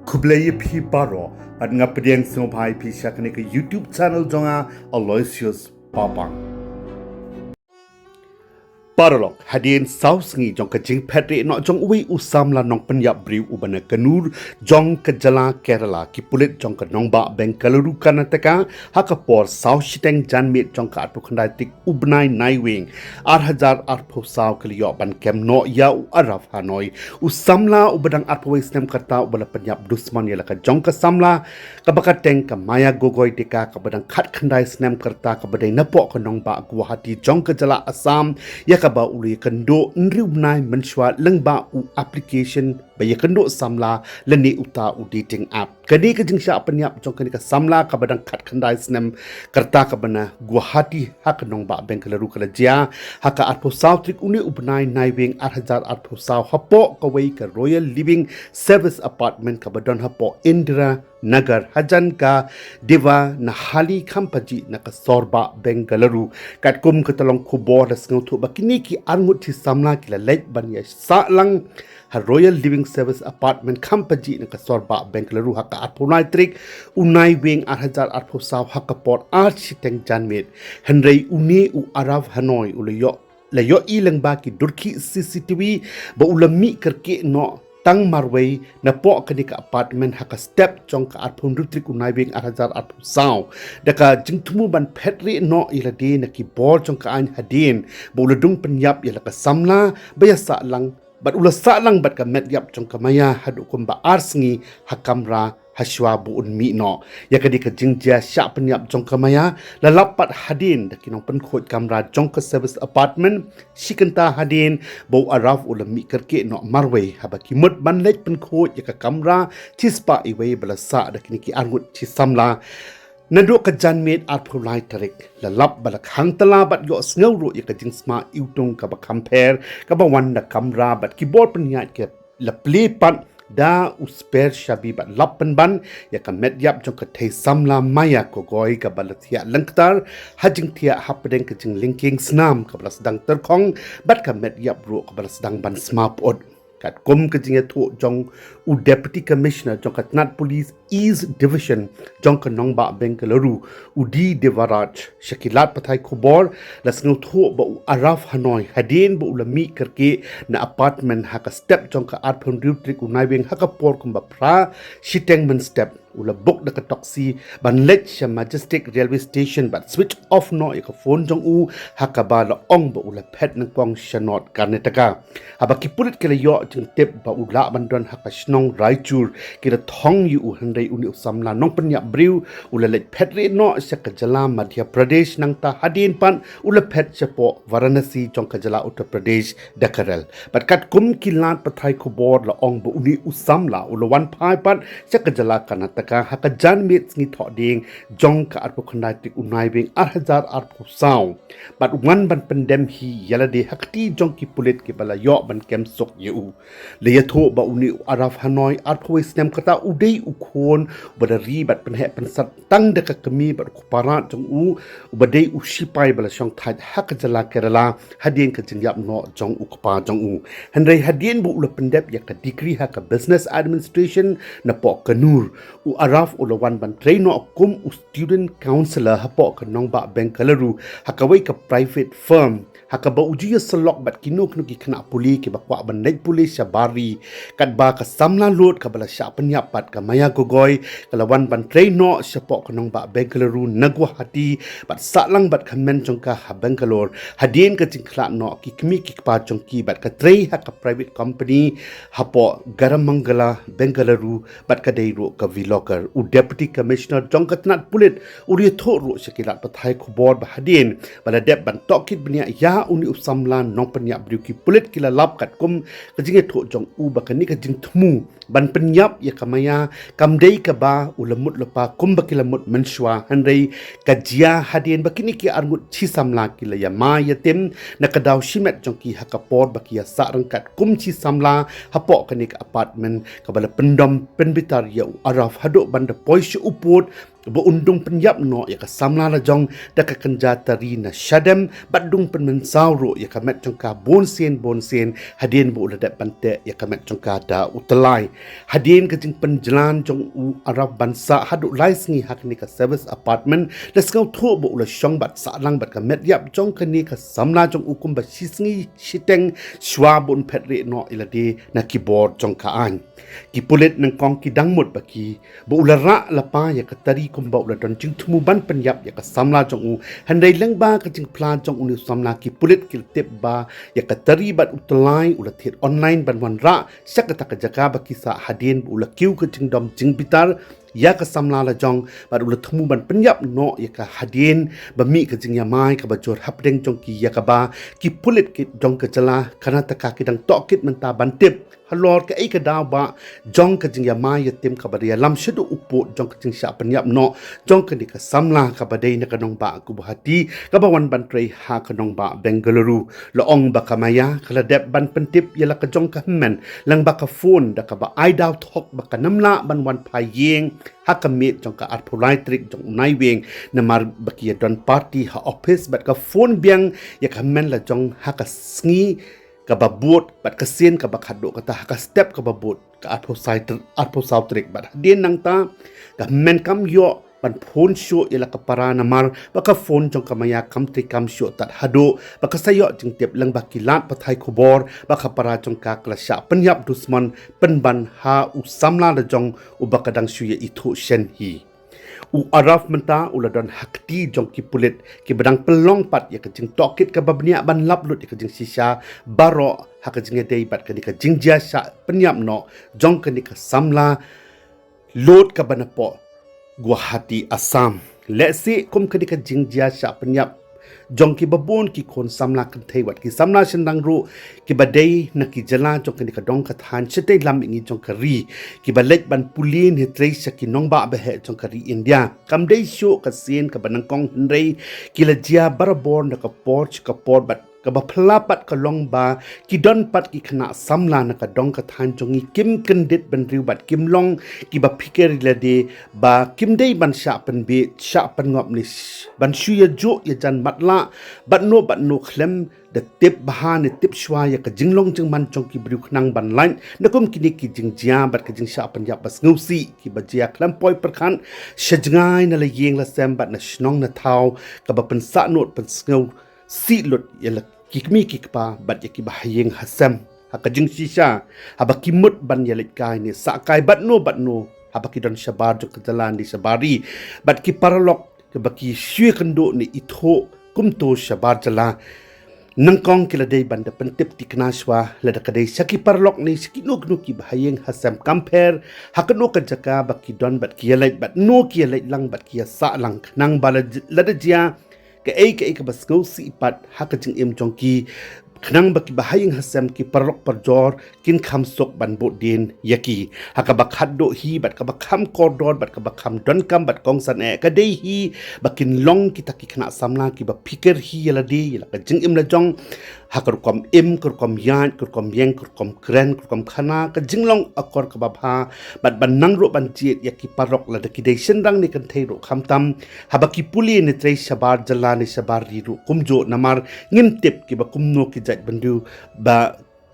Kublai pi baro at ngapediang sumpai pi syakani ke YouTube channel jonga Aloysius Papang. Paralog hadin saus ngi jong kajing petri no jong uwi usam la nong penyap briu ubana kanur jong kejala Kerala ki pulit jong ka nongba Bengaluru Karnataka hakapor saus shiteng janmit jong ka atu khandai tik ubnai naiwing 8,000 saw kaliyo ban kem no ya u araf Hanoi usamla ubadang arpawai snem karta ubala penyap dusman ya ka jong ka samla ka bakateng ka maya gogoi deka ka badang khat khandai snem karta ka badai napok ka nongba Guwahati jong kejala Assam ya kaba uli kendo nriubnai menshwa lengba u application baya kendo samla leni uta u dating app kani ka jingsha penyap jong kani ka samla ka badang khat khandai snem karta ka bana Guwahati hak nongba Bengaluru kalajia haka arpo sautrik uni ubnai naiwing 8,000 saw hapo ka wei ka Royal Living Service Apartment ka badon hapo Indira Nagar Hajan ka Deva Nahali Kampaji na ka Sorba Bengaluru kat kum ka talong kubor da sngotu bakini ki arngut ti samla kila lek ban ya sa lang ha Royal Living Service Apartment Kampaji na ka Sorba Bengaluru haka arpunai trik unai wing 8,000 saw haka port architect janmit Henry uni u Araf Hanoi ulayo layo ilang ba ki durki CCTV ba ulami kerke no tang marway na po kani ka apartment haka step jong ka arpun rutrik unai wing 8,000 saw daka jingtumu ban petri no ilade na ki bor jong ka an hadin ba uladung penyap ila ka samla bayasa lang bat ulasa lang bat ka medyap jong ka maya hadu kumba arsngi hakamra haswa buun mi no ya kadi ka jingjia sya penyap jong kamaya lalapat hadin da kinong penkhot kamra jong ka service apartment shikenta hadin bau araf ulam mi kerke no marway habaki mut banlek penkhot ya ka kamra chispa iway balasa da kini ki argut chisamla Nado ka janmit at pulai tarik lalap balak hang tala bat yo snawro ya ka jingsma iutong ka ba compare ka ba wan na kamra bat keyboard penyat ke la play pat da usper shabi bat lapan ban ya ka medyap jong ka thei samla maya ko goi ka balathia langtar hajing thia hapdeng ka jing linking snam ka balas dang terkhong bat ka medyap ro ka balas dang ban smap od kat kum ka jing thu jong u deputy commissioner jong ka Tnat police east division jong ka nongba Bengaluru udi devaraj shakilat pathai khobor lasngu thu ba u Araf Hanoi hadin ba ulami karke na apartment haka step jong ka arphon rutrik unaiwing haka por kumba pra shiteng man step ula book da ka taxi ban let sha majestic railway station but switch off no ka phone jong u haka ba la ong ba ula phet nang pong shanot Karnataka aba kipulit kala yo jing tip ba ula bandon haka snong Raichur kira thong yu handai uni usamla nong penya briu ula let phet re no sha ka jala Madhya Pradesh nang ta hadin pan ula phet chapo Varanasi jong ka jala Uttar Pradesh dakarel but kat kum kilat pathai khobor la ong ba uni usamla ula wan phai pan sha ka jala Karnataka haka janmit ngi tho ding jong ka arpo khandai tik unai wing 8,000 saw but one ban pandem hi yalade hakti jong ki pulit ki bala yo ban kem sok yu le yatho ba uni Araf Hanoi arpo snem kata udei ukhon badari bat penhe pensat tang de ka kami bat kupara jong u badei ushipai bala shong thai haka jala Kerala hadien ka jingyap no jong u kapa jong u henry hadien bu ula pendep ya ka degree haka business administration na po kanur u Araf ulawan ban traino kum u student counselor hapo ka nongba Bengaluru hakawai ka private firm haka ba ujiya salok bat kinuk nuki kena puli ki bakwa ban nek puli syabari kat ba ka samla lot ka bala sya penyapat ka maya gogoi kalawan ban traino syapo ka nongba Bengaluru Guwahati bat salang bat kamen jongka ha Bangalore hadin ka jingkla no ki kmi ki pa jongki bat ka trei haka private company hapo Garamangala Bengaluru bat ka deiro ka Viloker u deputy commissioner jongka Tnat pulit uri thoru shakilat pathai khobor bahadin bala dep ban tokit bnia ya uni usamlan nong penya bruki pulit kila lap kat kum kajinge tho jong u bakani ka jing thmu ban penyap ya kamaya kamdei ka ba ulamut lepa kum bakilamut menshwa handai kajia hadin bakini ki arngut chi samla kila ya ma yatim nakadaw shimet jongki hakapor bakia sa rangkat kum chi samla hapo kani ka apartment kabala pendom penbitar ya Araf hado banda poisy uput bo undung penyap no ya ka samla la jong da ka kanja tari na shadam badung pen mensau ro ya ka met jong ka bon sen hadien bo la dat pante ya ka met jong ka da utalai hadien ka jing penjalan jong u arab bansa hadu lai sngi hak ni ka service apartment da skau tho bo la shong bat sa lang bat ka met yap jong ka ni ka samla jong ukum ba shisngi shiteng shwa bon phet re no ila de na keyboard jong ka an ki pulit nang kong ki dang mut baki bo ulara la pa ya ka tari kumba ula don jing thumu ban penyap ya ka samla jong u handai leng ba ka jing plan jong u ni samla ki pulit ki tip ba ya ka tari bat utlai ula thet online ban wan ra sak ta ka jaka ba ki sa hadin ula kiu ka jing dom jing bitar ya ka samla la jong ba ula thumu ban penyap no ya ka hadin ba mi ka jing ya mai ka ba jor hapdeng jong ki ya ka ba ki pulit ki jong ka jala kana ta ka ki dang tokit menta ban tip halor ka ai ka daw ba jong ka jing ya mai ya tim ka ba ya lam shedu upo jong ka jing sha penyap no jong ka ni ka samla ka ba dei na ka nong ba ku bahati ka ba wan ban trei ha ka nong ba Bengaluru lo ong ba ka maya kala dep ban pentip ya la ka jong ka men lang ba ka phone da ka ba ai daw thok ba ka namla ban wan phai yeng ha ka mit jong ka at polai trik jong nai weng na mar ba ki don party ha office bat ka phone biang ya ka men la jong ha ka sngi ka babut bat ka sien ka bakhado ka ta ka step ka babut ka atpo sautrik bat din nang ta ka men kam yo ban phone show ila ka para na mar ba ka phone jong ka maya kam tri kam show tat hado ba ka sayo jing tep lang ba kilat pathai khobor ba ka para jong ka klasha penyap dusman penban ha u samla da jong u ba ka dang shuya ithu shen hi u araf menta uladon hakti jong ki pulit ki badang pelong pat ya kajing tokit ka babnia ban lap lut ya kajing sisa baro hakajing dei bat ka ka jingja sha penyap no jong ka ka samla lot ka banapo Guwahati Assam lesi kum ka ka jingja sha penyap jong ki babon ki kon samla kan theiwat ki samla shendang ru ki badai na ki jala jong ka dong ka than chete lam ingi jong ka ri ki balek ban pulin he trei ki nong ba be he jong ka ri India kam dei sho ka sin ka banang kong hendrei ki la jia barabor na ka porch ka por bat ka ba phlapat ka long ba ki don pat ki khana samla na ka dong ka than jongi kim kendit ban riu bat kim long ki ba phiker la de ba kim dei ban sha pan be sha pan ngop ni ban shu ya jo ya jan matla bat no khlem the tip bahan tip shwa ya ka jinglong jing man chong ki briu khnang ban lain na kum ki ni ki jing jia bat ka jing sha pan ya bas ngusi ki ba jia klam poi per khan shajngai na la yeng la sem bat na shnong na thau ka ba pan sa not pan ngau si lut ya la kikmi kikpa bat ya ki bahayeng hasam hakajing sisa habaki mut ban ya lit kai ni sa kai bat no habaki don shabar jo kejalan di sabari bat ki paralok ke baki syue kendo ni itho kumto shabar jala nangkong kila dei banda pentip ti knaswa lada kadai saki parlok ni skino gnu ki bahayeng hasam compare hakano ka jaka baki don bat ki lait bat no ki lait lang bat ki sa lang nang bala lada jia ka bas ngau si pat hakajing im jongki khnang baki bahayeng hasam ki parlok parjor kin kham sok ban bo din yaki hakabak haddo hi bat kabak kham kordor bat kabak kham don kam bat kong san e ka dei hi bakin long kita ki khna samla ki ba fikir hi yala de yala ka jing im la jong hakar kom im kur kom yan kur kom yeng kur kom kren kur kom khana ka jinglong akor ka babha bat ban nang ro ban chiet yaki parok la de ki dei sendang ni kan thei ro kham tam habaki puli ni trei sabar jala ni sabar ri ru kumjo namar ngim tip ki ba kumno ki jat bandu ba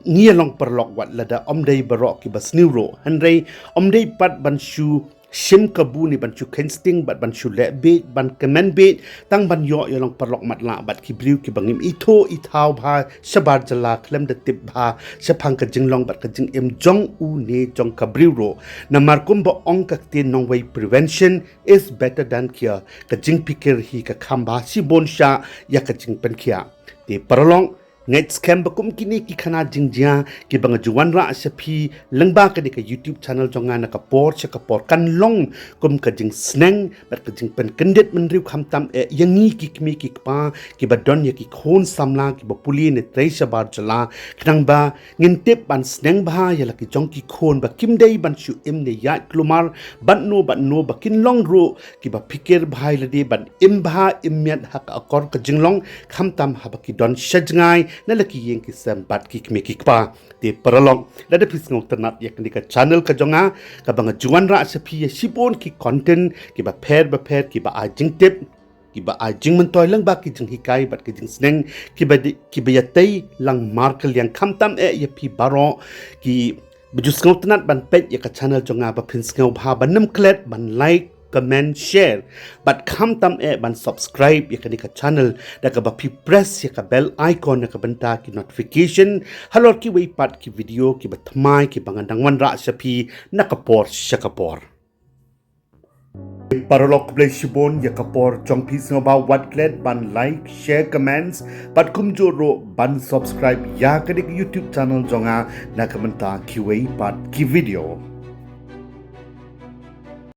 ngia long perlok wat lada omdei barok ki bas neuro handrei omdei pat ban shu shim kabu ni ban chu kensting bat ban shu le be ban kemen be tang ban yo long perlok mat la bat ki briu ki bangim itho ithau bha shabar jala klem de tip bha shapang ka jinglong bat ka jing em jong u ne jong ka briu ro na markum ba ong ka tin nong way prevention is better than cure ka jing pikir hi ka khamba si bon sha ya ka jing pen khia te paralong net scam bakum kini ki khana jingjia ki banga juwan ra asapi lengba ka ka YouTube channel jonga na ka por cha ka por kan long kum ka jing sneng bat ka jing pen kendit men riu kham tam e yangi ki kmi ki pa ki ba don ya ki khon samla ki ba puli ne treisha bar jala khnang ba ngin tip ban sneng ba ya la ki jong ki khon ba kim dei ban shu im ne ya klumar ban no ba kin long ro ki ba fikir bhai la de ban im ba imyat hak akor ka jinglong kham tam ha ba ki don shajngai nalaki yang ki sembat ki kme ki kpa te paralong lada pis ngok tenat ya kini ka channel ka jonga ka banga juan ra sepi ya sibon ki content ki ba pher ki ba ajing tip ki ba ajing mentoy lang ba ki jing hikai bat ki jing sneng ki ba ya tei lang markel yang kamtam ya pi baro ki bejus ngok tenat ban pet ya ka channel jonga ba pin ngau ba banam klet ban like comment share but kam tam ban subscribe ya kani ka channel da ka ba pi press ya ka bell icon ya ka banta ki notification halor ki wei pat ki video ki ba thmai ki bangandang wan ra sapi nakapor shakapor Paralok play shibon ya kapor chong pis ba wat klet ban like share comments but kum joro ban subscribe ya kani YouTube channel jonga na kamanta ki wei pat ki video